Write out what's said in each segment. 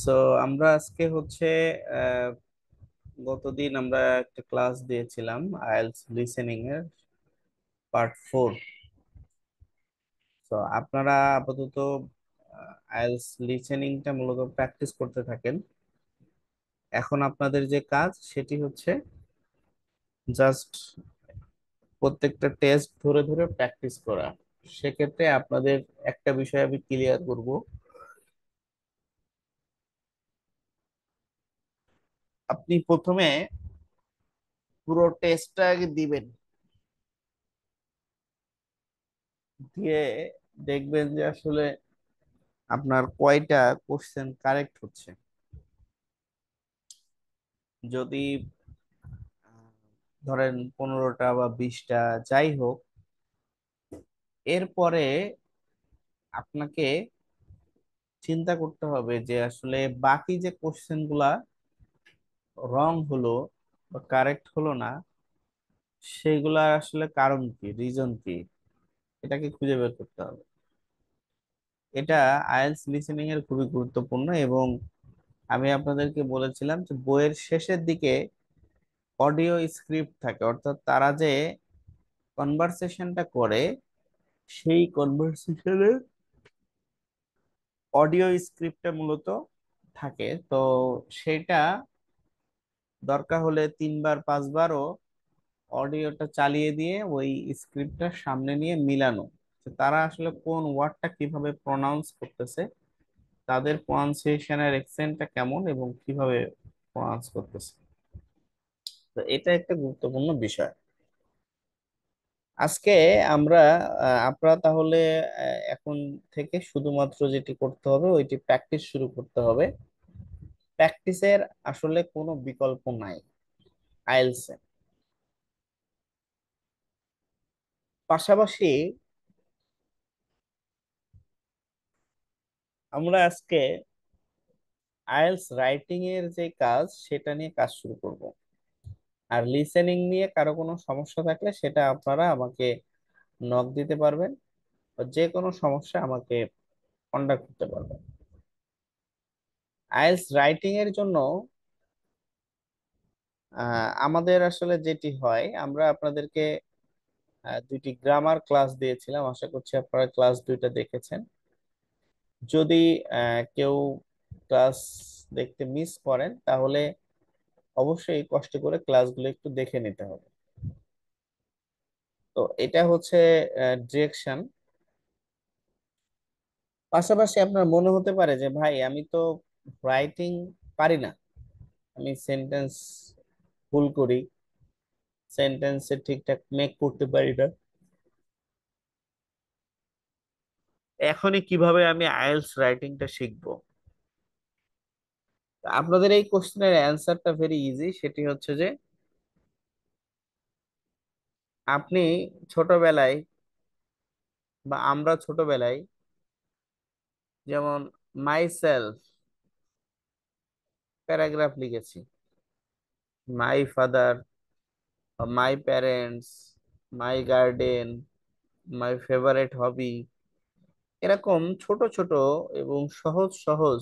So আমরা আজকে হচ্ছে আহ, গতদিন আমরা একটা ক্লাস দিয়েছিলাম আইএলটিএস লিসেনিং এর পার্ট 4। তো আপনারা আপাতত আইএলটিএস লিসেনিংটা মূলত প্র্যাকটিস করতে থাকেন। এখন আপনাদের যে কাজ সেটি হচ্ছে জাস্ট প্রত্যেকটা টেস্ট ধরে ধরে প্র্যাকটিস করা। সেক্ষেত্রে আপনাদের একটা বিষয় আমি ক্লিয়ার করব। আপনি প্রথমে পুরো টেস্টটা আগে দিবেন, দিয়ে দেখবেন যে আসলে আপনার কয়টা কোশ্চেন কারেক্ট হচ্ছে। যদি আহ, ধরেন 15টা বা 20টা, যাই হোক, এরপরে আপনাকে চিন্তা করতে হবে যে আসলে বাকি যে কোশ্চেন গুলা রং হলো বা কারেক্ট হলো না, সেগুলা আসলে কারণ কি, রিজন কি, এটাকে খুঁজে বের করতে হবে। এটা আইএলটিএস লিসেনিং এর খুবই গুরুত্বপূর্ণ। এবং আমি আপনাদেরকে বলেছিলাম যে বইয়ের শেষের দিকে অডিও স্ক্রিপ্ট থাকে, অর্থাৎ তারা যে কনভারসেশনটা করে সেই কনভারসেশনের অডিও স্ক্রিপ্টটা মূলত থাকে। তো সেটা দরকার হলে 3 বার 5 বারও অডিওটা চালিয়ে দিয়ে ওই স্ক্রিপ্টটা সামনে নিয়ে মিলানো, যে তারা আসলে কোন ওয়ার্ডটা কিভাবে প্রনাউন্স করতেছে, তাদের প্রনাউন্সিয়েশনের এক্সেন্টটা কেমন এবং কিভাবে প্রনাউন্স করতেছে। তো এটা একটা গুরুত্বপূর্ণ বিষয়। আজকে আমরা আপনারা তাহলে এখন থেকে শুধুমাত্র যেটি করতে হবে ওইটি প্র্যাকটিস শুরু করতে হবে। প্র্যাকটিসের আসলে কোনো বিকল্প নাই আইএলটিএস এ। পাশাপাশি আমরা আজকে আইএলটিএস রাইটিং এর যে কাজ সেটা নিয়ে কাজ শুরু করব। আর লিসেনিং নিয়ে কারো কোনো সমস্যা থাকলে সেটা আপনারা আমাকে নক দিতে পারবেন, বা যে কোনো সমস্যা আমাকে কন্টাক্ট করতে পারবেন। আইএলটিএস রাইটিং এর জন্য আমাদের আসলে যেটি হয়, আমরা আপনাদেরকে 2টি গ্রামার ক্লাস দিয়েছিলাম, আশা করছি আপনারা ক্লাস 2টা দেখেছেন। যদি কেউ ক্লাস দেখতে মিস করেন তাহলে অবশ্যই কষ্ট করে ক্লাসগুলো একটু দেখে নিতে হবে। তো এটা হচ্ছে ডিরেকশন। পাশাপাশি আপনার মনে হতে পারে যে ভাই আমি তো রাইটিং পারি না, আমি সেন্টেন্স ভুল করি, সেন্টেন্সে ঠিকঠাক মেক করতে পারি না, এখনই কিভাবে আমি আইএলটিএস রাইটিংটা শিখবো। তা আপনাদের এই কোশ্চেনের অ্যান্সারটা ভেরি ইজি। সেটি হচ্ছে যে আপনি ছোটবেলায় বা আমরা ছোটবেলায় যেমন মাই সেলফ প্যারাগ্রাফ লিখেছি, my father, my parents, my garden, my favourite hobby, এরকম ছোট ছোট এবং সহজ সহজ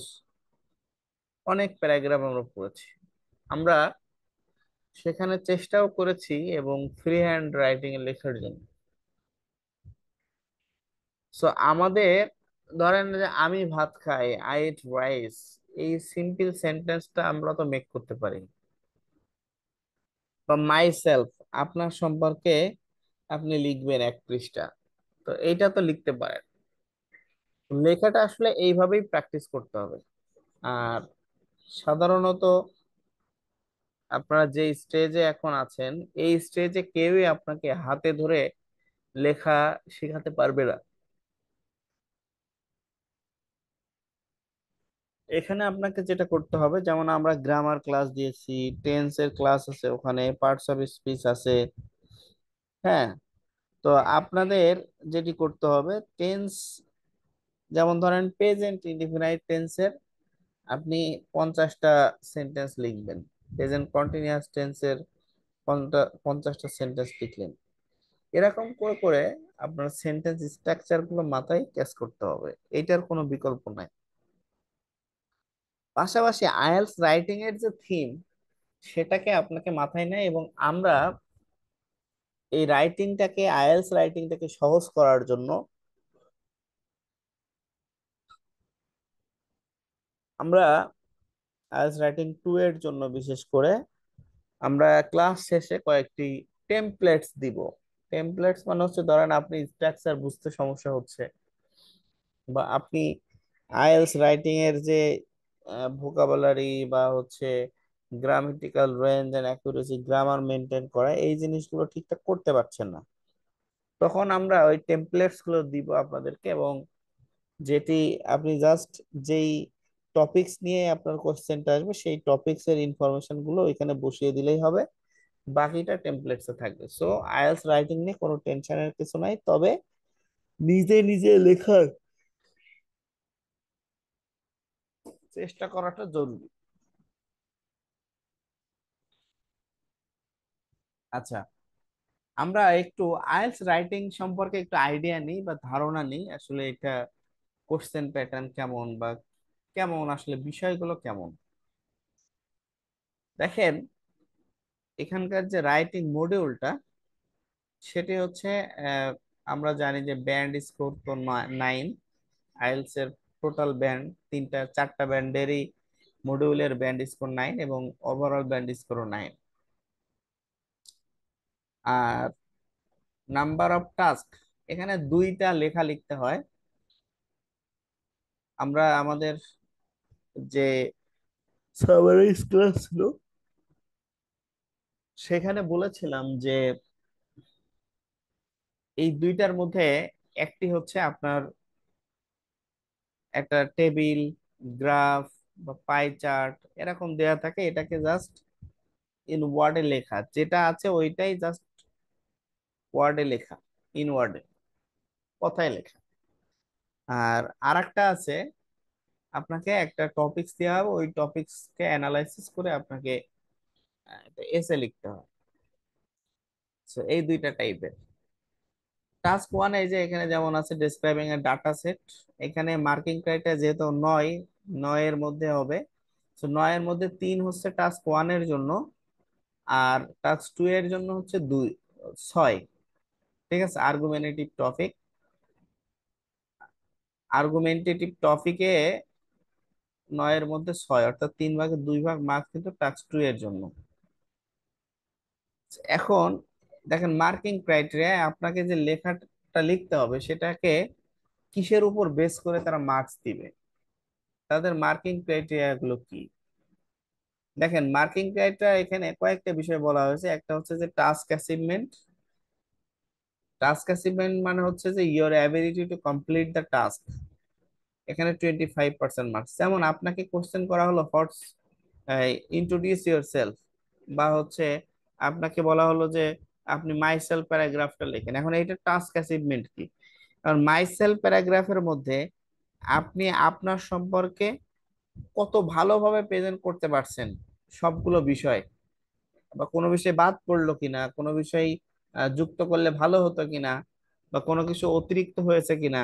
অনেক প্যারাগ্রাফ আমরা পড়েছি। আমরা সেখানে চেষ্টাও করেছি এবং ফ্রি হ্যান্ড রাইটিং এ লেখার জন্য। সো আমাদের ধরেন যে আমি ভাত খাই, আই ইট রাইস, এই সিম্পল সেন্টেন্সটা আমরা তো মেক করতে পারি। বা মাই সেলফ, আপনার সম্পর্কে আপনি লিখবেন 1 পৃষ্ঠা, তো এইটা তো লিখতে পারেন। লেখাটা আসলে এইভাবেই প্র্যাকটিস করতে হবে। আর সাধারণত আপনারা যে স্টেজে এখন আছেন, এই স্টেজে কেউই আপনাকে হাতে ধরে লেখা শেখাতে পারবে না। এখানে আপনাকে যেটা করতে হবে, যেমন আমরা গ্রামার ক্লাস দিয়েছি, টেন্সের ক্লাস আছে, ওখানে পার্টস অফ স্পিচ আছে। হ্যাঁ, তো আপনাদের যেটি করতে হবে, টেন্স, যেমন ধরেন প্রেজেন্ট ইনডিফিনাইট টেন্সের আপনি 50টা সেন্টেন্স লিখবেন, প্রেজেন্ট কন্টিনিউয়াস টেন্সের 50টা সেন্টেন্স লিখলেন। এরকম করে করে আপনার সেন্টেন্স স্ট্রাকচার গুলো মাথায় ক্যাচ করতে হবে। এটার কোনো বিকল্প নাই। পাশাপাশি আইএলটিএস রাইটিং এর যে থিম সেটাকে আপনাকে মাথায় নেয়, এবং আমরা এই রাইটিংটাকে, আইএলটিএস রাইটিংটাকে সহজ করার জন্য আমরা আইএলটিএস রাইটিং 2 এর জন্য বিশেষ করে আমরা ক্লাস শেষে কয়েকটি টেমপ্লেটস দিব। টেমপ্লেটস মানে হচ্ছে, ধরেন আপনি স্ট্রাকচার বুঝতে সমস্যা হচ্ছে, বা আপনি আইএলটিএস রাইটিং এর যে ভোকাবুলারি বা হচ্ছে grammatical range and accuracy, grammar maintain করা, এই জিনিসগুলো ঠিকঠাক করতে পারছেন না, তখন আমরা ওই টেমপ্লেটস গুলো দিব আপনাদেরকে। এবং যেটি আপনি জাস্ট যেই টপিকস নিয়ে আপনার কোশ্চেনটা আসবে সেই টপিকস এর ইনফরমেশন গুলো ওইখানে বসিয়ে দিলেই হবে, বাকিটা টেমপ্লেটসে থাকবে। সো আইএলটিএস রাইটিং নিয়ে কোনো টেনশনের কিছু নাই, তবে নিজে নিজে লেখার চেষ্টা করাটা জরুরি। আচ্ছা, আমরা একটু আইএলটিএস রাইটিং সম্পর্কে একটু আইডিয়া নিই বা ধারণা নিই, আসলে এটা কোশ্চেন প্যাটার্ন কেমন, বা কেমন আসলে বিষয়গুলো কেমন। দেখেন, এখানকার যে রাইটিং মডিউলটা, সেটি হচ্ছে আহ, আমরা জানি যে ব্যান্ড স্কোর তো 9। আইএলটিএস এর টোটাল ব্যান্ড তিনটা চারটা ব্যান্ডেরই মডিউলের ব্যান্ড স্কোর 9, এবং ওভারঅল ব্যান্ড স্কোর 9। আর নাম্বার অফ টাস্ক, এখানে দুইটা লেখা লিখতে হয়। আমরা আমাদের যে সামারাইজ ক্লাস ছিল সেখানে বলেছিলাম যে এই দুইটার মধ্যে একটি হচ্ছে আপনার একটা টেবিল, গ্রাফ বা পাই চার্ট এরকম দেয়া থাকে, এটাকে জাস্ট ইন ওয়ার্ডে লেখা, যেটা আছে ওইটাই জাস্ট ওয়ার্ডে লেখা, ইন ওয়ার্ডে, কথায় লেখা। আর আরেকটা আছে, আপনাকে একটা টপিকস দেওয়া হবে, ওই টপিকসকে অ্যানালাইসিস করে আপনাকে একটা এসে লিখতে হয়। So, এই দুইটা টাইপের টাস্ক ওয়ান, এই যে এখানে যেমন আছে ডিসক্রাইবিং এ ডাটা সেট, এখানে মার্কিং ক্রাইটেরিয়া যেহেতু 9, 9 এর মধ্যে হবে। তো 9 এর মধ্যে 3 হচ্ছে টাস্ক ওয়ান এর জন্য, আর টাস্ক 2 এর জন্য হচ্ছে 6। ঠিক আছে, আর্গুমেন্টেটিভ টপিক, আর্গুমেন্টেটিভ টপিকে 9 এর মধ্যে 6, অর্থাৎ 3 ভাগে 2 ভাগ মার্কস কিন্তু টাস্ক 2 এর জন্য। এখন দেখেন, মার্কিং ক্রাইটেরিয়া, আপনাকে যে লেখাটা লিখতে হবে সেটাকে কিসের উপর বেস করে তারা মার্কস দিবে, তাদের মার্কিং ক্রাইটেরিয়া গুলো কি। দেখেন, মার্কিং ক্রাইটেরিয়া এখানে কয়েকটা বিষয় বলা হয়েছে। একটা হচ্ছে যে টাস্ক অ্যাচিভমেন্ট। টাস্ক অ্যাচিভমেন্ট মানে হচ্ছে যে your ability to complete the task, এখানে 25% মার্কস। যেমন আপনাকে কোশ্চেন করা হলো হোয়াটস, ইন্ট্রোডিউস ইউর সেলফ, বা হচ্ছে আপনাকে বলা হলো যে আপনি মাই সেলফ প্যারাগ্রাফটা লেখেন। এখন এইটা টাস্ক অ্যাচিভমেন্ট কি? কারণ মাই সেলফ প্যারাগ্রাফের মধ্যে আপনি আপনার সম্পর্কে কত ভালোভাবে প্রেজেন্ট করতে পারছেন সবগুলো বিষয়, বা কোনো বিষয় বাদ পড়লো কিনা, কোনো বিষয় যুক্ত করলে ভালো হতো কিনা, বা কোনো কিছু অতিরিক্ত হয়েছে কিনা,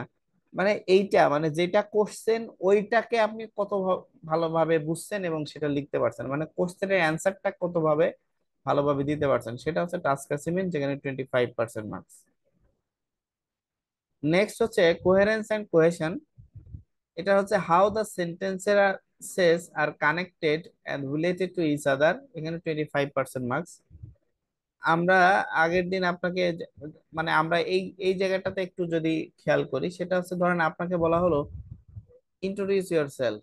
মানে এইটা, মানে যেটা কোশ্চেন ওইটাকে আপনি কত ভালোভাবে বুঝছেন এবং সেটা লিখতে পারছেন, মানে কোশ্চেনের অ্যান্সারটা কতভাবে ভালোভাবে দিতে পারছেন, সেটা হচ্ছে টাস্ক অ্যাচিভমেন্ট, যেখানে 25% মার্কস। নেক্সট হচ্ছে কোহেরেন্স এন্ড কোহেশন। এটা হচ্ছে how the sentences are connected and related to each other, এখানে 25% মার্কস। আমরা আগের দিন আপনাকে মানে আমরা এই এই জায়গাটাতে একটু যদি খেয়াল করি, সেটা হচ্ছে ধরেন আপনাকে বলা হলো ইন্ট্রোডিউস ইউর সেলফ।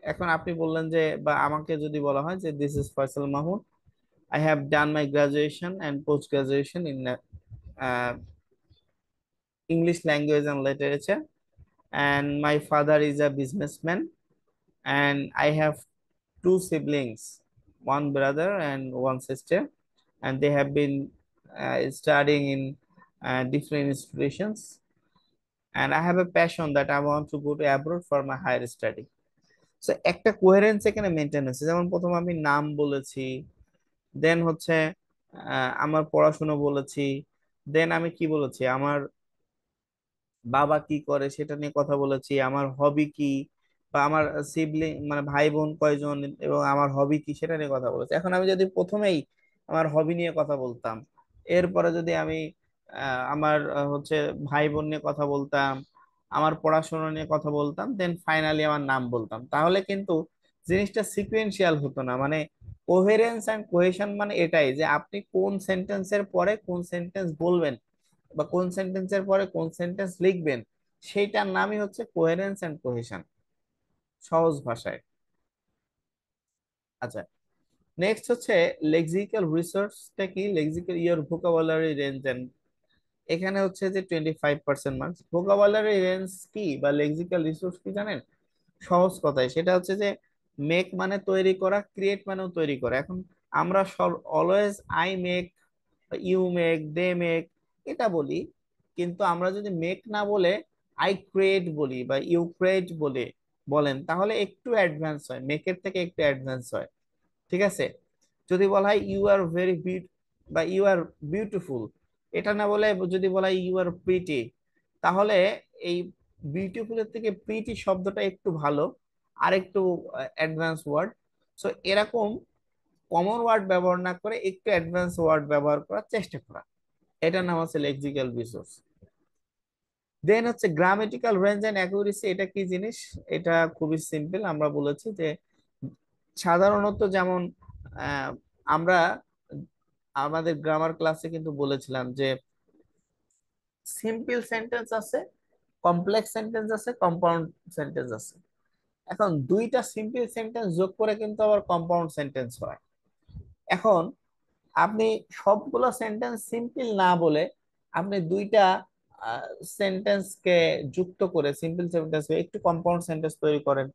এখন আপনি বললেন যে, বা আমাকে যদি বলা হয় যে this is Faisal Mahmud, I have done my graduation and post graduation in English language and literature, and my father is a businessman, and I have two siblings, one brother and one sister, and they have been studying in different institutions. And I have a passion that I want to go to abroad for my higher study. So একটা coherence এখানে maintain আছে। যেমন প্রথম আমি নাম বলেছি, দেন হচ্ছে আমার পড়াশোনা বলেছি, দেন আমি কি বলেছি, আমার বাবা কি করে সেটা নিয়ে কথা বলেছি, আমার হবি কি, বা আমার সিবলিং মানে ভাই বোন কয়জন এবং আমার হবি কি সেটা নিয়ে কথা বলেছে। এখন আমি যদি প্রথমেই আমার হবি নিয়ে কথা বলতাম, এরপরে যদি আমি আমার হচ্ছে ভাই বোন নিয়ে কথা বলতাম, আমার পড়াশোনা নিয়ে কথা বলতাম, দেন ফাইনালি আমার নাম বলতাম, তাহলে কিন্তু জিনিসটা সিকুয়েন্সিয়াল হতো না। মানে কোহেরেন্স এন্ড কোহেশন মানে এটাই যে আপনি কোন সেন্টেন্সের পরে কোন সেন্টেন্স বলবেন বা কোন সেন্টেন্সের পরে কোন সেন্টেন্স লিখবেন, সেইটার নামই হচ্ছে কোহেরেন্স এন্ড কোহেশন, সহজ ভাষায়। আচ্ছা, নেক্সট হচ্ছে লেক্সিক্যাল রিসোর্সটা কি, লেক্সিক্যাল ইয়ার ভোকাবুলারি রেঞ্জ এন্ড, এখানে হচ্ছে যে 25% মার্কস। ভোকাবুলারি রেঞ্জ কি বা লেক্সিক্যাল রিসোর্স কি জানেন? সহজ কথায় সেটা হচ্ছে যে মেক মানে তৈরি করা, ক্রিয়েট মানেও তৈরি করা। এখন আমরা সব always I make, you make, they make এটা বলি, কিন্তু আমরা যদি মেক না বলে আই ক্রিয়েট বলি বা ইউ ক্রিয়েট বলে বলেন, তাহলে একটু অ্যাডভান্স হয়, মেকের থেকে একটু অ্যাডভান্স হয়। ঠিক আছে? যদি বলা হয় ইউ আর ভেরি বিউটি বা ইউ আর বিউটিফুল, এটা না বলে যদি বলা হয় ইউ আর প্রিটি, তাহলে এই বিউটিফুলের থেকে প্রিটি শব্দটা একটু ভালো, আর একটু অ্যাডভান্স ওয়ার্ড। সো এরকম কমন ওয়ার্ড ব্যবহার না করে একটু অ্যাডভান্স ওয়ার্ড ব্যবহার করার চেষ্টা করা, এটার নাম হচ্ছে লেক্সিক্যাল রিসোর্স। দেন হচ্ছে গ্রামেটিক্যাল রেঞ্জ এন্ড অ্যাকুরেসি, এটা কি জিনিস? এটা খুবই সিম্পল, আমরা বলেছি যে সাধারণত যেমন আহ, আমরা আমাদের গ্রামার ক্লাসে কিন্তু বলেছিলাম যে সিম্পল সেন্টেন্স আছে, কমপ্লেক্স সেন্টেন্স আছে, কম্পাউন্ড সেন্টেন্স আছে। এখন দুইটা সিম্পল সেন্টেন্স যোগ করে কিন্তু আবার কম্পাউন্ড সেন্টেন্স হয়। এখন আপনি সবগুলো সেন্টেন্স সিম্পল না বলে আপনি দুইটা সেন্টেন্সকে যুক্ত করে সিম্পল সেন্টেন্স একটু কম্পাউন্ড সেন্টেন্স তৈরি করেন,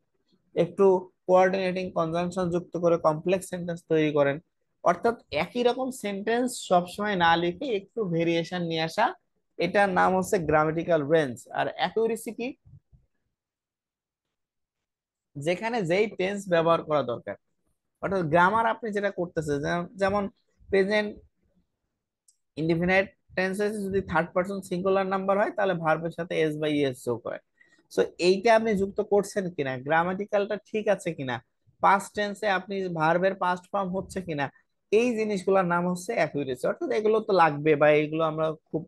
একটু কোঅর্ডিনেটিং কনজাংশন যুক্ত করে কমপ্লেক্স সেন্টেন্স তৈরি করেন। অর্থাৎ একই রকম সেন্টেন্স সবসময় না লিখে একটু ভেরিয়েশন নিয়ে আসা, এটার নাম হচ্ছে গ্রামেটিক্যাল রেঞ্জ। আর অ্যাকুরেসি কি? যেখানে যেই টেন্স ব্যবহার করা দরকার, অর্থাৎ গ্রামার আপনি যেটা করতেছে, যেমন প্রেজেন্ট ইনডিফিনাইট টেন্সে যদি থার্ড পারসন সিঙ্গুলার নাম্বার হয়, তাহলে ভার্বের সাথে এস বাই এস যোগ হয়। সো এইটা আপনি যুক্ত করছেন কিনা, গ্রামাটিক্যালটা ঠিক আছে কিনা, পাস্ট টেন্সে আপনি ভার্বের পাস্ট ফর্ম হচ্ছে কিনা, এই জিনিসগুলোর নাম হচ্ছে অ্যাকুরেসি। অর্থাৎ এগুলো তো লাগবে, বা এগুলো আমরা খুব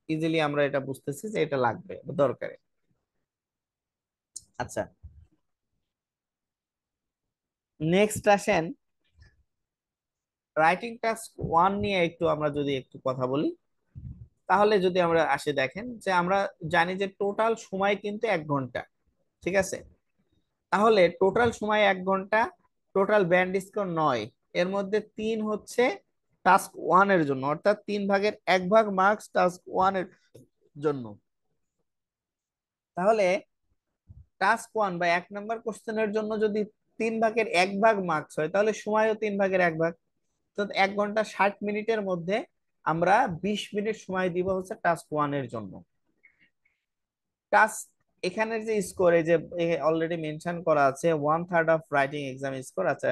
ইজিলি আমরা এটা বুঝতেছি যে এটা লাগবে দরকারে। আচ্ছা, নেক্সট আসেন রাইটিং টাস্ক ওয়ান নিয়ে একটু আমরা যদি একটু কথা বলি, তাহলে যদি আমরা আসে দেখেন যে আমরা জানি যে টোটাল সময় কিন্তু 1 ঘন্টা। ঠিক আছে? তাহলে টোটাল সময় 1 ঘন্টা, টোটাল ব্যান্ড স্কোর 9, এর মধ্যে 3 হচ্ছে টাস্ক ওয়ান এর জন্য, অর্থাৎ 3/1 মার্কস টাস্ক ওয়ান এর জন্য। তাহলে টাস্ক ওয়ান বা 1 নম্বর কোশ্চেনের জন্য যদি 3/1 মার্কস হয়, তাহলে সময়ও 3/1। তো 1 ঘন্টা 60 মিনিটের মধ্যে আমরা 20 মিনিট সময় দিব হচ্ছে টাস্ক ওয়ান এর জন্য। টাস্ক এখানের যে স্কোর, এই যে অলরেডি মেনশন করা আছে 1/3 অফ রাইটিং এক্সাম স্কোর। আচ্ছা,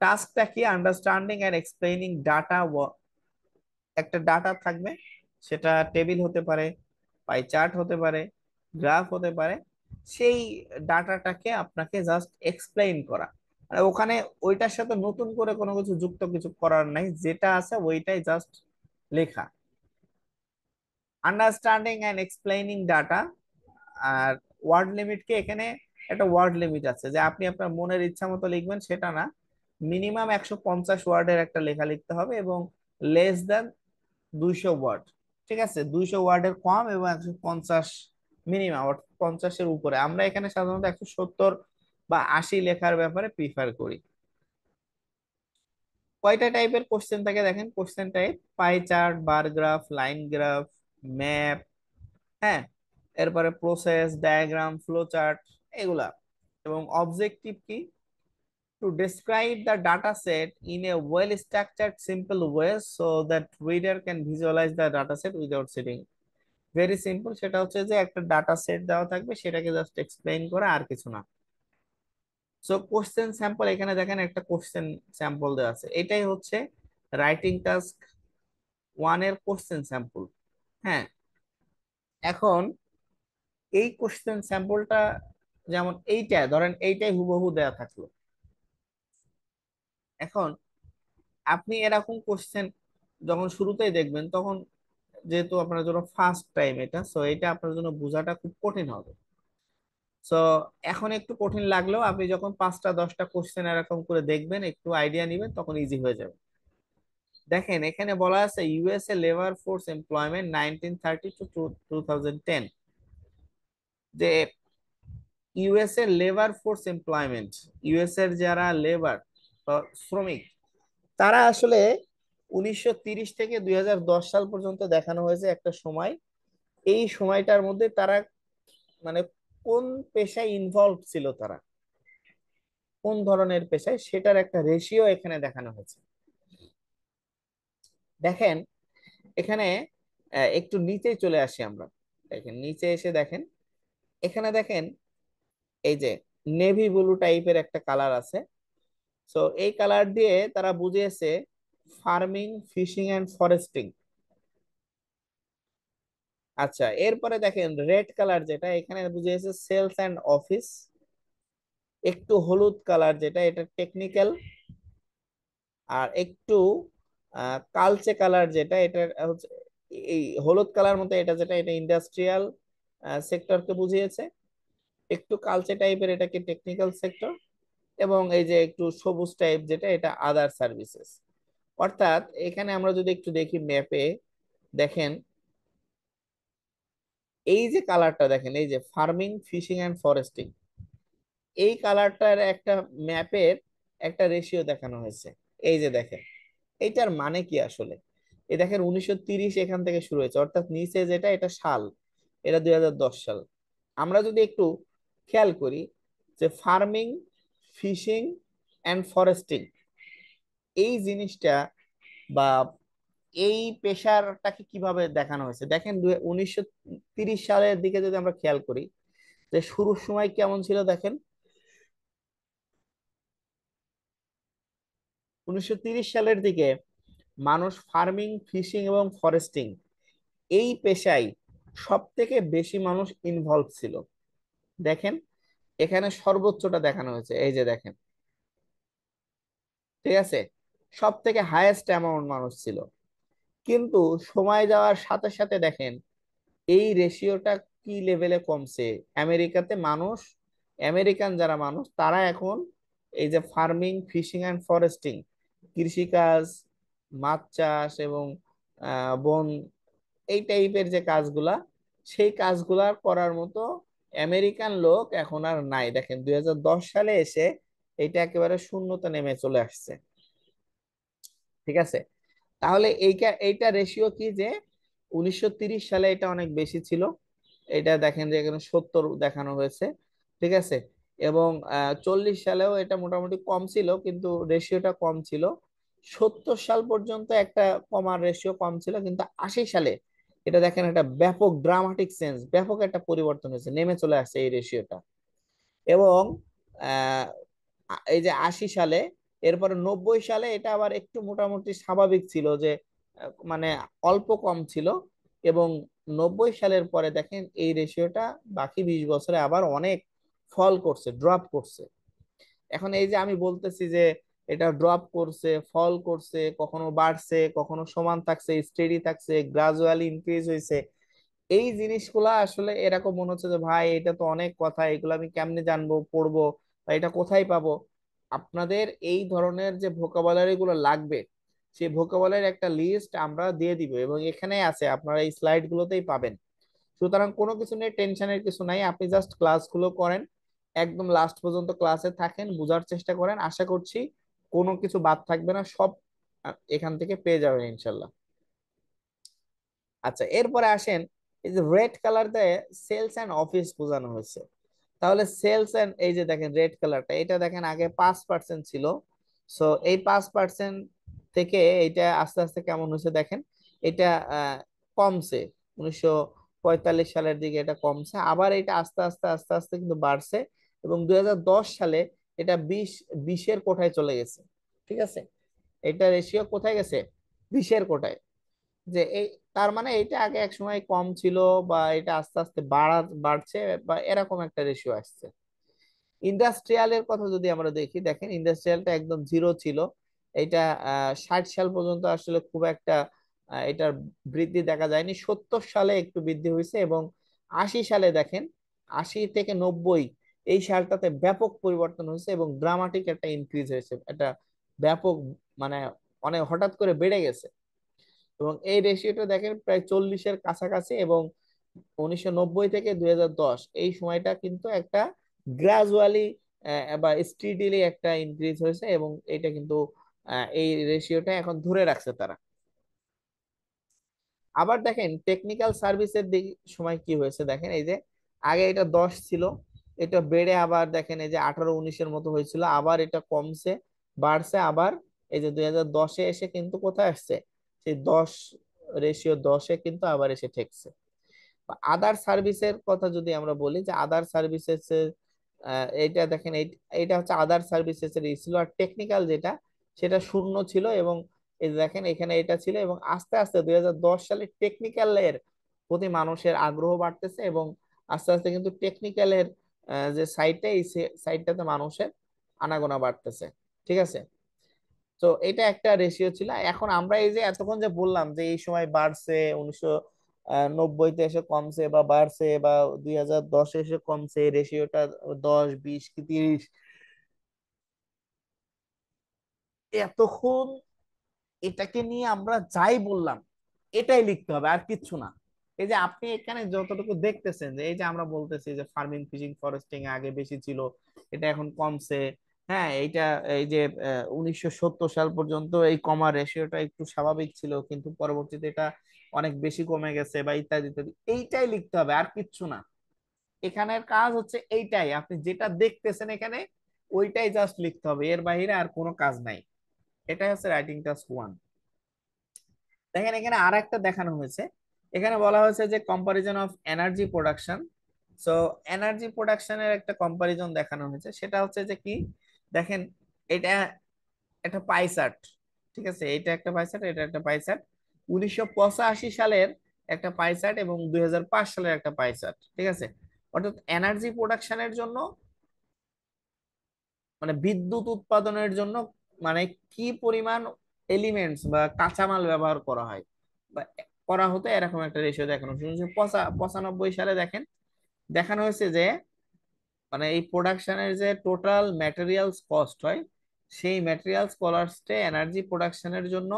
টাস্কটা কি? আন্ডারস্ট্যান্ডিং এন্ড এক্সপ্লেইনিং ডাটা, একটা ডাটা থাকবে, সেটা টেবিল হতে পারে, পাই চার্ট হতে পারে, গ্রাফ হতে পারে। সেই ডাটাটাকে আপনাকে জাস্ট এক্সপ্লেইন করা, মানে ওখানে ওইটার সাথে নতুন করে কোনো কিছু যুক্ত কিছু করার নাই, যেটা আছে ওইটাই জাস্ট লেখা। Understanding and explaining data. আর ওয়ার্ড লিমিট কি? এখানে একটা ওয়ার্ড লিমিট আছে যে আপনি আপনার মনের ইচ্ছা মতো লিখবেন সেটা না, মিনিমাম 150 ওয়ার্ডের একটা লেখা লিখতে হবে, এবং লেস দেন 200 ওয়ার্ড। ঠিক আছে? 200 ওয়ার্ডের কম এবং 150 মিনিমাম, অর্থাৎ 50-এর উপরে। আমরা এখানে সাধারণত 170 বা 80 লেখার ব্যাপারে প্রিফার করি। কয়টা টাইপের কোশ্চেন থাকে দেখেন? Question type: pie chart, bar graph, line graph, map, হ্যাঁ, এরপরে প্রসেস ডায়াগ্রাম, ফ্লো চার্ট, এগুলা। এবং অবজেক্টিভ কি? To describe the data set in a well structured simple way so that reader can visualize the data set without sitting. Very simple, সেটা হচ্ছে যে একটা data set দেওয়া থাকবে, সেটাকে জাস্ট এক্সপ্লেইন করা, আর কিছু না। সো কোশ্চেন স্যাম্পল, এখানে দেখেন একটা কোশ্চেন স্যাম্পল দেওয়া আছে, এটাই হচ্ছে রাইটিং টাস্ক ওয়ান এর কোশ্চেন স্যাম্পল। হ্যাঁ, এখন এই কোশ্চেন স্যাম্পলটা যেমন এইটা ধরেন, এইটাই হুবহু দেয়া থাকলো। এখন আপনি এরকম কোশ্চেন যখন শুরুতেই দেখবেন, তখন যেহেতু আপনার জন্য ফার্স্ট টাইম এটা, সো এটা আপনার জন্য বোঝাটা খুব কঠিন হবে। সো এখন একটু কঠিন লাগলেও আপনি যখন 5টা 10টা কোশ্চেন এরকম করে দেখবেন, একটু আইডিয়া নিবেন, তখন ইজি হয়ে যাবে। দেখেন এখানে বলা আছে USA labour force employment 1930 to 2010, যে USA labour force employment, US এর যারা লেবার, শ্রমিক, তারা আসলে 1930 থেকে 2010 সাল পর্যন্ত দেখানো হয়েছে একটা সময়। এই সময়টার মধ্যে তারা মানে কোন পেশায় ইনভলভ ছিল, তারা কোন ধরনের পেশায়, সেটার একটা রেশিও এখানে দেখানো হয়েছে। দেখেন এখানে একটু নিচে চলে আসি আমরা। দেখেন নিচে এসে দেখেন, এখানে দেখেন এই যে নেভি ব্লু টাইপের একটা কালার আছে। সো এই কালার দিয়ে তারা বুঝিয়েছে ফার্মিং, ফিশিং এন্ড ফরেস্টিং। আচ্ছা, এরপরে দেখেন রেড কালার যেটা, এখানে বুঝিয়েছে সেলস এন্ড অফিস। একটু হলুদ কালার যেটা, এটা টেকনিক্যাল। আর একটু কালচে কালার যেটা, এটা হচ্ছে এই হলুদ কালার মতো, এটা যেটা, এটা ইন্ডাস্ট্রিয়াল সেক্টরকে বুঝিয়েছে। একটু কালচে টাইপের এটাকে টেকনিক্যাল সেক্টর। এবং এই যে একটু সবুজ টাইপ যেটা, এটা আদার সার্ভিসেস। অর্থাৎ এখানে আমরা যদি একটু দেখি ম্যাপে, দেখেন এই যে কালারটা দেখেন, এই যে ফার্মিং, ফিশিং এন্ড ফরেস্টিং, এই কালারটার একটা ম্যাপের একটা রেশিও দেখানো হয়েছে। এই যে দেখেন, এইটার মানে কি আসলে? এই দেখেন 1930 এখান থেকে শুরু হয়েছে, অর্থাৎ নিচে যেটা এটা সাল, এটা 2010 সাল। আমরা যদি একটু খেয়াল করি যে ফার্মিং, ফিশিং এন্ড ফরেস্টিং, এই জিনিসটা বা এই পেশারটাকে কিভাবে দেখানো হয়েছে, দেখেন 1930 সালের দিকে যদি আমরা খেয়াল করি, যে শুরুর সময় কেমন ছিল দেখেন। 1930 সালের দিকে মানুষ ফার্মিং, ফিশিং এবং ফরেস্টিং, এই পেশায় সব থেকে বেশি মানুষ ইনভলভ ছিল। দেখেন এখানে সর্বোচ্চটা দেখানো হয়েছে, এই যে দেখেন, ঠিক আছে, সব থেকে হাইয়েস্ট অ্যামাউন্ট মানুষ ছিল। কিন্তু সময় যাওয়ার সাথে সাথে দেখেন এই রেশিওটা কি লেভেলে কমছে। আমেরিকাতে মানুষ, আমেরিকান যারা মানুষ, তারা এখন এই যে ফার্মিং, ফিশিং এন্ড ফরেস্টিং, কৃষিকাজ, মাছ চাষ এবং বন, এই টাইপের যে কাজগুলা, সেই কাজগুলা করার মতো আমেরিকান লোক এখন আর নাই। দেখেন 2010 সালে এসে এটা একেবারে শূন্যতা নেমে চলে আসছে। ঠিক আছে, তাহলে এইটা এইটা রেশিও কি, যে 1930 সালে এটা অনেক বেশি ছিল। এটা দেখেন যে এখানে 70 দেখানো হয়েছে। ঠিক আছে, এবং 40 সালেও এটা মোটামুটি কম ছিল, কিন্তু রেশিওটা কম ছিল। 70 সাল পর্যন্ত একটা কমার রেশিও কম ছিল, কিন্তু 80 সালে এটা দেখেন একটা ব্যাপক ড্রামাটিক চেঞ্জ, ব্যাপক একটা পরিবর্তন হয়েছে, নেমে চলে আসছে এই রেশিওটা। এবং আহ, এই যে 80 সালে, এরপরে 90 সালে এটা আবার একটু মোটামুটি স্বাভাবিক ছিল, যে মানে অল্প কম ছিল। এবং 90 সালের পরে দেখেন এই রেশিওটা বাকি 20 বছরে আবার অনেক ফল করছে, ড্রপ করছে। এখন এই যে আমি বলতেছি যে এটা ড্রপ করছে, ফল করছে, কখনো বাড়ছে, কখনো সমান থাকছে, স্টেডি থাকছে, গ্রাজুয়ালি ইনক্রিজ হয়েছে, এই জিনিসগুলা আসলে এরকম মনে হচ্ছে যে ভাই এটা তো অনেক কথা, এগুলো আমি কেমনে জানবো, পড়বো, বা এটা কোথায় পাবো? আপনাদের এই ধরনের যে ভোকাবুলারি গুলো লাগবে, সেই ভোকাবুলারির একটা লিস্ট আমরা দিয়ে দিব, এবং এখানে আছে, আপনারা এই স্লাইড গুলোতেই পাবেন। সুতরাং কোনো কিছু নিয়ে টেনশনের কিছু নাই, আপনি জাস্ট ক্লাসগুলো করেন, একদম লাস্ট পর্যন্ত ক্লাসে থাকেন, বোঝার চেষ্টা করেন, আশা করছি কোনো কিছু বাদ থাকবে না, সব এখান থেকে পেয়ে যাবেন ইনশাল্লাহ। আচ্ছা, এরপরে আসেন, এই যে রেড কালার দিয়ে সেলস এন্ড অফিস বোঝানো হয়েছে। তাহলে সেলস এন্ড, এই যে দেখেন রেড কালারটা, এটা দেখেন আগে 5% ছিল। সো এই 5% থেকে এটা আস্তে আস্তে কেমন হয়েছে দেখেন, এটা কমছে। 1945 সালের দিকে এটা কমছে, আবার এটা আস্তে আস্তে আস্তে আস্তে কিন্তু বাড়ছে। এবং 2010 সালে এটা 20-এর কোঠায় চলে গেছে। ঠিক আছে, এটা রেশিও কোথায় গেছে? 20-এর কোঠায়। যে এই, তার মানে এটা আগে এক সময় কম ছিল, বা এটা আস্তে আস্তে বাড়ছে, বা এরকম একটা রেশিও আসছে। ইন্ডাস্ট্রিয়ালের কথা যদি আমরা দেখি, দেখেন ইন্ডাস্ট্রিয়ালটা একদম জিরো ছিল। এটা 60 সাল পর্যন্ত আসলে খুব একটা এটার বৃদ্ধি দেখা যায়নি। 70 সালে একটু বৃদ্ধি হয়েছে, এবং 80 সালে দেখেন, 80 থেকে 90 এই সালটাতে ব্যাপক পরিবর্তন হয়েছে এবং ড্রামাটিক একটা ইনক্রিজ হয়েছে, এটা ব্যাপক, মানে অনেক হঠাৎ করে বেড়ে গেছে। এবং এই রেশিওটা দেখেন প্রায় 40-এর কাছাকাছি, এবং 1990 থেকে 2010 এই সময়টা কিন্তু একটা গ্রাজুয়ালি বা স্টিডিলি একটা ইনক্রিজ হয়েছে, এবং এটা কিন্তু এই রেশিওটা এখন ধরে রাখছে তারা। আবার দেখেন টেকনিক্যাল সার্ভিসের দিক সময় কি হয়েছে, দেখেন এই যে আগে এটা 10 ছিল, এটা বেড়ে আবার দেখেন এই যে 18-19-এর মতো হয়েছিল, আবার এটা কমছে, বাড়ছে, আবার এই যে 2010-এ এসে কিন্তু কোথায় আসছে, সেই 10 রেশিও 10-এ কিন্তু আবার এসে ঠেকছে। আদার সার্ভিসের কথা যদি আমরা বলি, যে আদার সার্ভিসেস এইটা দেখেন এইটা হচ্ছে আদার সার্ভিসেস এর ছিল, আর টেকনিক্যাল যেটা সেটা শূন্য ছিল, এবং এই যে দেখেন এখানে এটা ছিল, এবং আস্তে আস্তে 2010 সালে টেকনিক্যালের প্রতি মানুষের আগ্রহ বাড়তেছে, এবং আস্তে আস্তে কিন্তু টেকনিক্যালের যে সাইটটা, এই সাইটটাতে মানুষের আনাগোনা বাড়তেছে। ঠিক আছে, তো এটা একটা রেশিও ছিল। এখন আমরা এই যে এতক্ষণ যে বললাম যে এই সময় বাড়ছে, 1990-তে এসে কমছে, বা বাড়ছে, বা 2010-এ এসে কমছে, রেশিওটা 10, 20 কি 30, এতক্ষণ এটাকে নিয়ে আমরা যাই বললাম এটাই লিখতে হবে, আর কিচ্ছু না। এই যে আপনি এখানে যতটুকু দেখতেছেন, যে এই যে আমরা বলতেছি যে ফার্মিং, ফিশিং, ফরেস্টিং আগে বেশি ছিল, এটা এখন কমছে। হ্যাঁ, এইটা এই যে 1970 সাল পর্যন্ত এই কমার রেশিওটা একটু স্বাভাবিক ছিল, কিন্তু পরবর্তীতে এটা অনেক বেশি কমে গেছে, বা ইত্যাদি ইত্যাদি, এইটাই লিখতে হবে, আর কিচ্ছু না। এখানের কাজ হচ্ছে এইটাই, আপনি যেটা দেখতেছেন এখানে ওইটাই জাস্ট লিখতে হবে, এর বাইরে আর কোনো কাজ নাই। এটাই হচ্ছে রাইটিং টাস্ক 1। দেখেন এখানে আর একটা দেখানো হয়েছে, এখানে বলা হয়েছে যে comparison of energy production. So energy প্রোডাকশনের একটা কম্পারিজন দেখানো হয়েছে, সেটা হচ্ছে যে কি, দেখেন এটা একটা পাই চার্ট। ঠিক আছে, এটা একটা পাই চার্ট, এটা একটা পাই চার্ট। 1985 সালের একটা পাই চার্ট, এবং 2005 সালের একটা পাই চার্ট। ঠিক আছে, অর্থাৎ এনার্জি প্রোডাকশনের জন্য, মানে বিদ্যুৎ উৎপাদনের জন্য, মানে কি পরিমাণ এলিমেন্টস বা কাঁচামাল ব্যবহার করা হয় বা করা হতো, এরকম একটা রেশিও দেখানো হয়েছে। 1995 সালে দেখেন দেখানো হয়েছে যে, মানে এই প্রোডাকশনের যে টোটাল ম্যাটেরিয়ালস কস্ট হয়, সেই ম্যাটেরিয়ালস কস্টে এনার্জি প্রোডাকশনের জন্য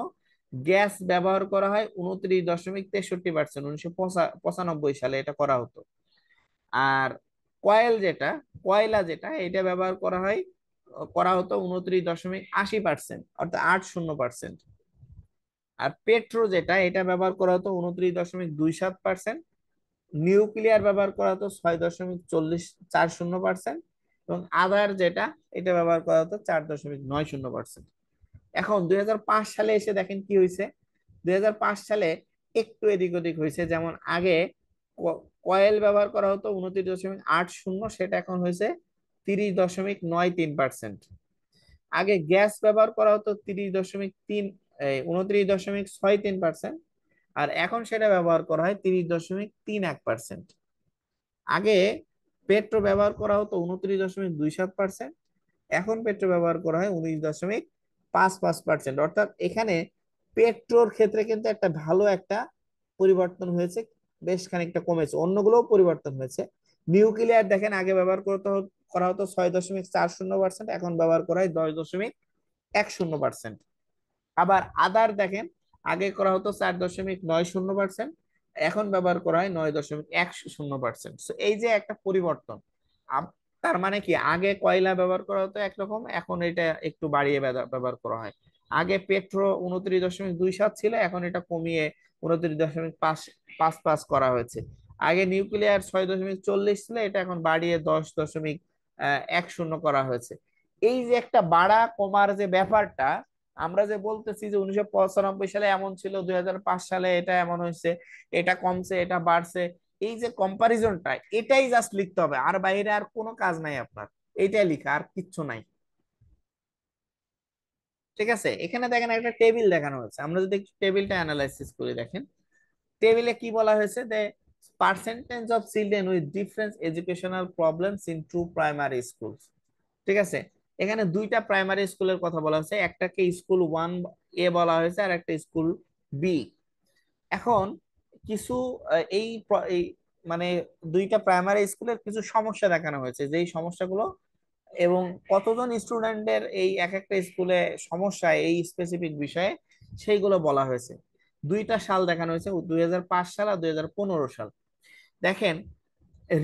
গ্যাস ব্যবহার করা হয় 29.63%। 1995 সালে এটা করা হতো। আর কয়েল যেটা, কয়লা যেটা, এটা ব্যবহার করা হতো 29.80%, অর্থাৎ 80%। আর পেট্রো যেটা, এটা ব্যবহার করা হতো 29.27%। নিউক্লিয়ার ব্যবহার করা হতো 6.4040%, এবং আদার যেটা, এটা ব্যবহার করা হতো 4.90%। এখন 2005 সালে এসে দেখেন কি হয়েছে। 2005 সালে একটু এদিক ওদিক হয়েছে, যেমন আগে কয়েল ব্যবহার করা হতো 29.80, সেটা এখন হয়েছে 30.93%। আগে গ্যাস ব্যবহার করা হতো 29.63%, আর এখন সেটা ব্যবহার করা হয় 30.31%। আগে পেট্রো ব্যবহার করা হতো 29.27%, এখন পেট্রো ব্যবহার করা হয় 19.55%। অর্থাৎ এখানে পেট্রোর ক্ষেত্রে কিন্তু একটা ভালো একটা পরিবর্তন হয়েছে, বেশ খানিকটা কমেছে, অন্যগুলোও পরিবর্তন হয়েছে। নিউক্লিয়ার দেখেন আগে ব্যবহার করা হতো 6.40%, এখন ব্যবহার করা হয় 10.10%। আবার আদার দেখেন আগে করা হতো 4.90%, এখন ব্যবহার করা হয় 9.10%। এই যে একটা পরিবর্তন, তার মানে কি, আগে কয়লা ব্যবহার করা হতো একরকম, এখন এটা একটু বাড়িয়ে ব্যবহার করা হয়। আগে পেট্রো 29.27 ছিল, এখন এটা কমিয়ে 29.55 করা হয়েছে। আগে নিউক্লিয়ার 6.40 ছিল, এটা এখন বাড়িয়ে 10.10 করা হয়েছে। এই যে একটা বাড়া কমার যে ব্যাপারটা, আমরা যে বলতেছি যে 1995 সালে এমন ছিল, 2005 সালে এটা এমন হয়েছে, এটা কমছে, এটা বাড়ছে, এই যে কম্পারিজনটা, এটাই জাস্ট লিখতে হবে, আর বাইরে আর কোনো কাজ নাই আপনার, এইটাই লিখা, আর কিচ্ছু নাই। ঠিক আছে, এখানে দেখেন একটা টেবিল দেখানো হয়েছে, আমরা যদি একটু টেবিলটা অ্যানালাইসিস করি, দেখেন টেবিলে কি বলা হয়েছে, যে percentage of children with different educational problems in to primary school. ঠিক আছে, এখানে দুইটা প্রাইমারি স্কুলের কথা বলা হয়েছে, একটাকে স্কুল 1A বলা হয়েছে আর একটা স্কুল বি। এখন কিছু এই মানে দুইটা প্রাইমারি স্কুলের কিছু সমস্যা দেখানো হয়েছে, যেই সমস্যাগুলো এবং কতজন স্টুডেন্টের এই এক একটা স্কুলে সমস্যা এই স্পেসিফিক বিষয়ে সেইগুলো বলা হয়েছে। দুইটা সাল দেখানো হয়েছে, 2005 সাল আর 2015 সাল। দেখেন,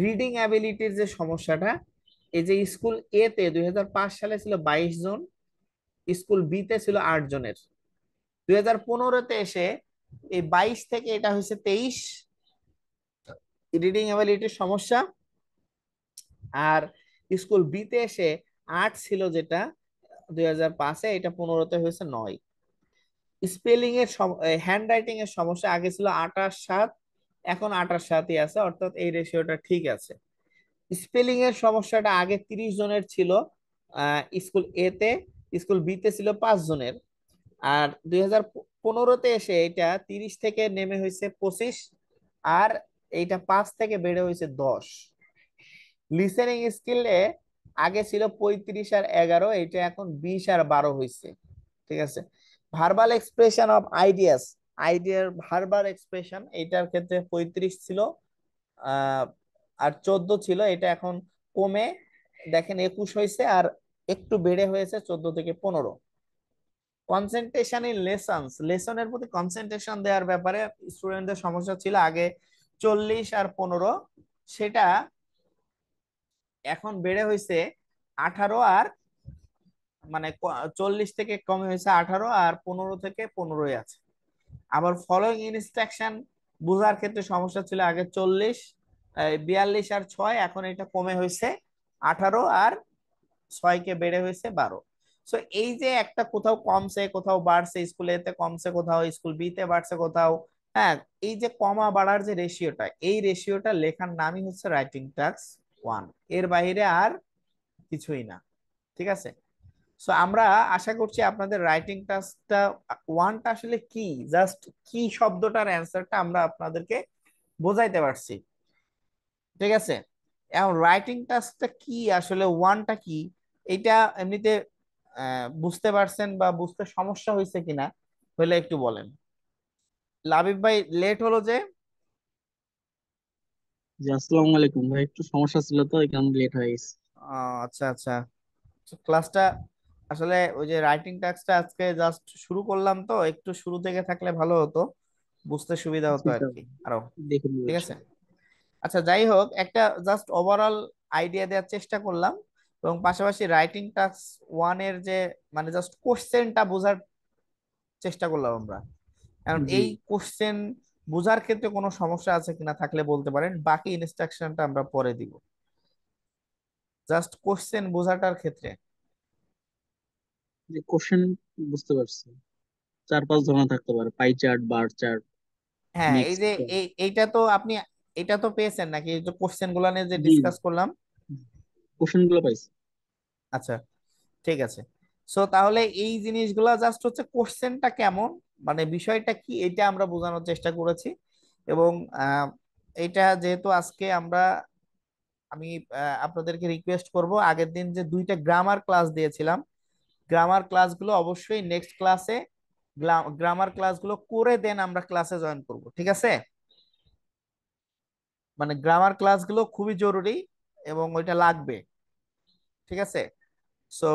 রিডিং অ্যাবিলিটির যে সমস্যাটা, এই যে স্কুল এ তে 2005 সালে ছিল 22 জন, স্কুল বি তে ছিল 8 জনের। 2015-তে এসে এই 22 থেকে এটা হয়েছে 23 রিডিং অ্যাবিলিটির সমস্যা। আর স্কুল বি তে এসে 8 ছিল যেটা 2005-এ, এটা 15-তে হয়েছে 9। স্পেলিং এর হ্যান্ড রাইটিং এর সমস্যা আগে ছিল 28-7, এখন 28-7ই আছে, অর্থাৎ এই রেশিওটা ঠিক আছে। স্পেলিং এর সমস্যাটা আগে 30 জনের ছিল স্কুল এ তে, স্কুল বি তে ছিল 5 জনের। আর 2015-তে এসে এটা 30 থেকে নেমে হয়েছে 25, আর এইটা 5 থেকে বেড়ে হয়েছে 10। লিসেনিং স্কিলে আগে ছিল 35 আর 11, এটা এখন 20 আর 12 হয়েছে। ঠিক আছে, ভার্বাল এক্সপ্রেশন অফ আইডিয়াস, আইডিয়ার ভার্বাল এক্সপ্রেশন, এটার ক্ষেত্রে 35 ছিল আহ আর 14 ছিল, এটা এখন কমে দেখেন 21 হয়েছে, আর একটু বেড়ে হয়েছে 14 থেকে 15। কনসেন্ট্রেশন ইন লেসনস, লেসনের প্রতি কনসেন্ট্রেশন দেওয়ার ব্যাপারে স্টুডেন্টদের সমস্যা ছিল আগে 40 আর 15, সেটা এখন বেড়ে হয়েছে 18 আর 40 থেকে কমে হয়েছে 18, আর 15 থেকে 15ই আছে। আবার ফলোইং ইনস্ট্রাকশন বোঝার ক্ষেত্রে সমস্যা ছিল আগে 40, 42 আর 6, এখন এটা কমে হয়েছে 18, আর 6কে বেড়ে হয়েছে 12। সো এই যে একটা কোথাও কমছে কোথাও বাড়ছে, স্কুল এতে কমছে কোথাও, স্কুল বি তে বাড়ছে কোথাও, হ্যাঁ, এই যে কমা বাড়ার যে রেশিওটা, এই রেশিওটা লেখার নামই হচ্ছে রাইটিং টাস্ক 1, এর বাইরে আর কিছুই না। ঠিক আছে, সো আমরা আশা করছি আপনাদের রাইটিং টাস্কটা 1টা আসলে কি, জাস্ট কি শব্দটার অ্যান্সারটা আমরা আপনাদেরকে বোঝাইতে পারছি। ঠিক আছে, এখন রাইটিং টাস্কটা কি আসলে, 1টা কি, এটা এমনিতে বুঝতে পারছেন বা বুঝতে সমস্যা হয়েছে কিনা হলে একটু বলেন। লাবিব ভাই, লেট হলো যে। জি, আসসালামু আলাইকুম ভাই, একটু সমস্যা ছিল তো এই কারণে লেট হয়ে গেছে। আচ্ছা আচ্ছা, ক্লাসটা আসলে ওই যে রাইটিং টাস্কটা আজকে জাস্ট শুরু করলাম, তো একটু শুরু থেকে থাকলে ভালো হতো, বুঝতে সুবিধা হতো আর সেটা কি আরো। দেখে নিব ঠিক আছে, ইনশাআল্লাহ। আচ্ছা যাই হোক, একটা জাস্ট ওভারঅল আইডিয়া দেওয়ার চেষ্টা করলাম, এবং পাশাপাশি রাইটিং টাস্ক 1-এর যে জাস্ট কোশ্চেনটা বোঝার চেষ্টা করলাম আমরা। কারণ জি, এই কোশ্চেন বোঝার ক্ষেত্রে কোনো সমস্যা আছে কিনা থাকলে বলতে পারেন, বাকি ইনস্ট্রাকশনটা আমরা পরে দিব। জাস্ট কোশ্চেন বোঝাটার ক্ষেত্রে, যে কোশ্চেন বুঝতে পারছি, 4-5 ধরনের থাকতে পারে, পাই চার্ট, বার চার্ট, হ্যাঁ, এই নেক্সট। যে এইটা তো আপনি এটা তো পেয়েছেন নাকি, এই যে কোশ্চেন গুলা নিয়ে যে জি, ডিসকাস করলাম। কোশ্চেন গুলো পাইছি। আচ্ছা, ঠিক আছে। সো তাহলে এই জিনিসগুলা জাস্ট হচ্ছে কোশ্চেনটা কেমন, বিষয়টা কি, এটা আমরা বোঝানোর চেষ্টা করেছি। এবং আহ, এটা যেহেতু আজকে আমি আপনাদেরকে রিকোয়েস্ট করব, আগের দিন যে দুইটা গ্রামার ক্লাস দিয়েছিলাম, গ্রামার ক্লাসগুলো অবশ্যই নেক্সট ক্লাসে গ্রামার ক্লাসগুলো করে দেন আমরা ক্লাসে জয়েন করব। ঠিক আছে, গ্রামার ক্লাসগুলো খুবই জরুরি এবং ওইটা লাগবে। ঠিক আছে, সো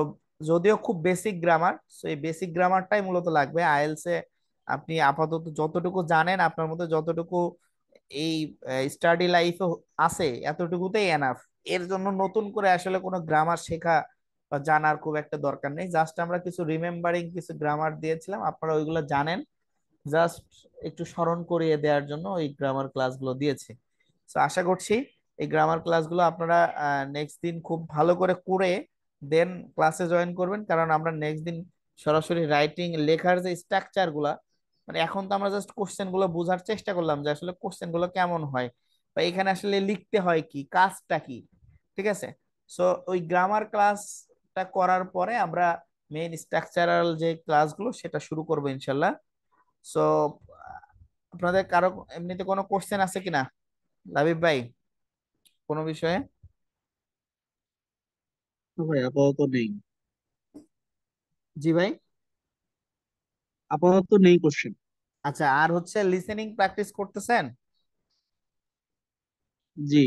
যদিও খুব বেসিক গ্রামার, সো এই বেসিক গ্রামারটাই মূলত লাগবে আইএলস এ। আপনি আপাতত যতটুকু জানেন, আপনার মধ্যে যতটুকু এই স্টাডি লাইফে আছে, এতটুকুতেই এনাফ। এর জন্য নতুন করে আসলে কোনো গ্রামার শেখা বা জানার খুব একটা দরকার নেই, জাস্ট আমরা কিছু রিমেম্বারিং কিছু গ্রামার দিয়েছিলাম, আপনারা ওইগুলো জানেন, জাস্ট একটু স্মরণ করিয়ে দেওয়ার জন্য ওই গ্রামার ক্লাসগুলো দিয়েছি। তো আশা করছি এই গ্রামার ক্লাসগুলো আপনারা নেক্সট দিন খুব ভালো করে করে দেন ক্লাসে জয়েন করবেন, কারণ আমরা নেক্সট দিন সরাসরি রাইটিং লেখার যে স্ট্রাকচার গুলা, এখন তো আমরা জাস্ট কোশ্চেন গুলো বোঝার চেষ্টা করলাম যে আসলে কোশ্চেন গুলো কেমন হয় বা এখানে আসলে লিখতে হয় কি, কাজটা কি। ঠিক আছে, সো ওই গ্রামার ক্লাসটা করার পরে আমরা মেইন স্ট্রাকচারাল যে ক্লাসগুলো সেটা শুরু করবো ইনশাল্লাহ। সো আপনাদের কারো এমনিতে কোনো কোশ্চেন আছে কিনা? লাবিব ভাই, কোনো বিষয়ে? না ভাই, আপাতত নেই। জি ভাই। আপাতত নেই কোশ্চেন। আচ্ছা, আর হচ্ছে লিসেনিং প্র্যাকটিস করতেছেন? জি।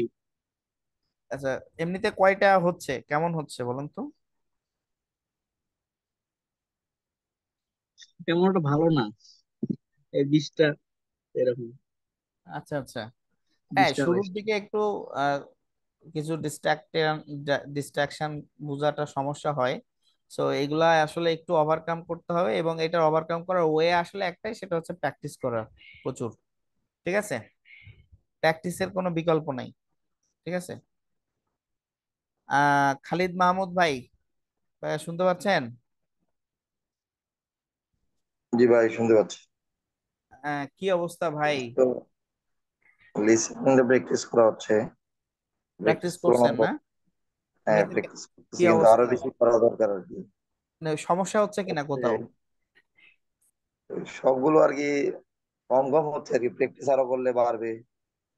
আচ্ছা, এমনিতে কয়টা হচ্ছে, কেমন হচ্ছে বলুন তো? তেমন একটা ভালো না, এই 20টা এরকম। আচ্ছা আচ্ছা। হ্যাঁ, 20টা শুরুর 22টা। দিকে একটু আহ, কিছু ডিস্ট্রাকশন বোঝাটা সমস্যা হয়। সো এগুলা আসলে একটু ওভারকাম করতে হবে, এবং এটা ওভারকাম করার ওয়ে আসলে একটাই, সেটা হচ্ছে প্র্যাকটিস করা প্রচুর। ঠিক আছে, প্র্যাকটিসের কোনো বিকল্প নাই। ঠিক আছে। খালিদ মাহমুদ ভাই, শুনতে পাচ্ছেন? জি ভাই, শুনতে পাচ্ছি। কি অবস্থা ভাই? তো লিসেনিং প্র্যাকটিস করা হচ্ছে। প্র্যাকটিস প্র্যাকটিস করছেন না? হ্যাঁ, এমনিতে প্র্যাকটিস কি করতেছি, কিন্তু আরো অবস্থা? বেশি করা দরকার আর কি। মানে সমস্যা হচ্ছে কিনা হচ্ছে কোথাও? সবগুলো আর কি কম কম হচ্ছে আর কি, প্র্যাকটিস আরো করলে বাড়বে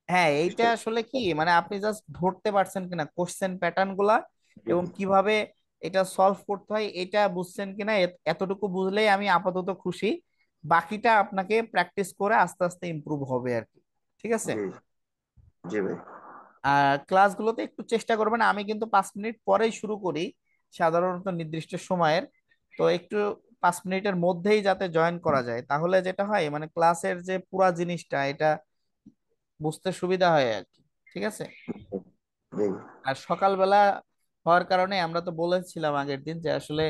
হ্যাঁ, এইটা চেষ্টা। আসলে কি, মানে আপনি জাস্ট ধরতে পারছেন কিনা কোশ্চেন প্যাটার্ন গুলা, জি এবং কিভাবে এটা সলভ করতে হয় এটা বুঝছেন কিনা, এতটুকু বুঝলেই আমি আপাতত খুশি। বাকিটা আপনাকে প্র্যাকটিস করে আস্তে আস্তে ইমপ্রুভ হবে আর কি। ঠিক আছে। জি জি ভাই। আর ক্লাসগুলোতে একটু চেষ্টা করবেন, আমি কিন্তু 5 মিনিট পরেই শুরু করি সাধারণত নির্দিষ্ট সময়ের। তো একটু 5 মিনিটের মধ্যেই যাতে জয়েন করা যায়, তাহলে যেটা হয় মানে ক্লাসের যে পুরা জিনিসটা এটা বুঝতে সুবিধা হয় আর কি। ঠিক আছে। জি আর সকালবেলা হওয়ার কারণে আমরা তো বলেছিলাম আগের দিন যে আসলে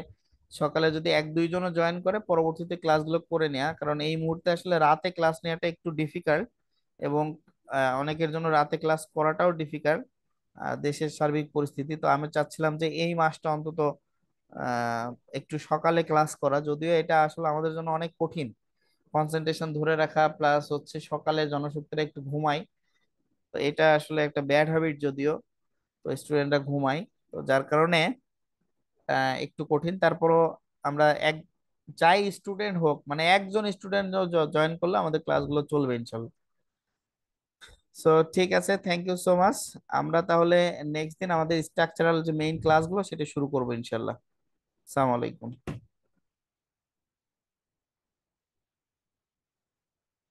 সকালে যদি এক দুইজনও জয়েন করে পরবর্তীতে ক্লাসগুলো করে নেওয়া, কারণ এই মুহূর্তে আসলে রাতে ক্লাস নেওয়াটা একটু ডিফিকাল্ট, এবং অনেকের জন্য রাতে ক্লাস করাটাও ডিফিকাল্ট দেশের সার্বিক পরিস্থিতি। তো আমি চাচ্ছিলাম যে এই মাসটা অন্তত আহ, একটু সকালে ক্লাস করা, যদিও এটা আসলে আমাদের জন্য অনেক কঠিন। কনসেন্ট্রেশন ধরে রাখা প্লাস হচ্ছে সকালে জনশক্তিরা একটু ঘুমায়, তো এটা আসলে একটা ব্যাড হ্যাবিট যদিও। তো স্টুডেন্টরা ঘুমায়, তো যার কারণে একটু কঠিন। তারপরও আমরা যাই স্টুডেন্ট হোক, মানে একজন স্টুডেন্ট জয়েন করলে আমাদের ক্লাসগুলো চলবে ইনশাল্লাহ। সো ঠিক আছে, থ্যাংক ইউ সো মাচ। আমরা তাহলে নেক্সট দিন আমাদের স্ট্রাকচারাল যে মেইন ক্লাসগুলো সেটা শুরু করবো ইনশাল্লাহ। আসসালামু আলাইকুম।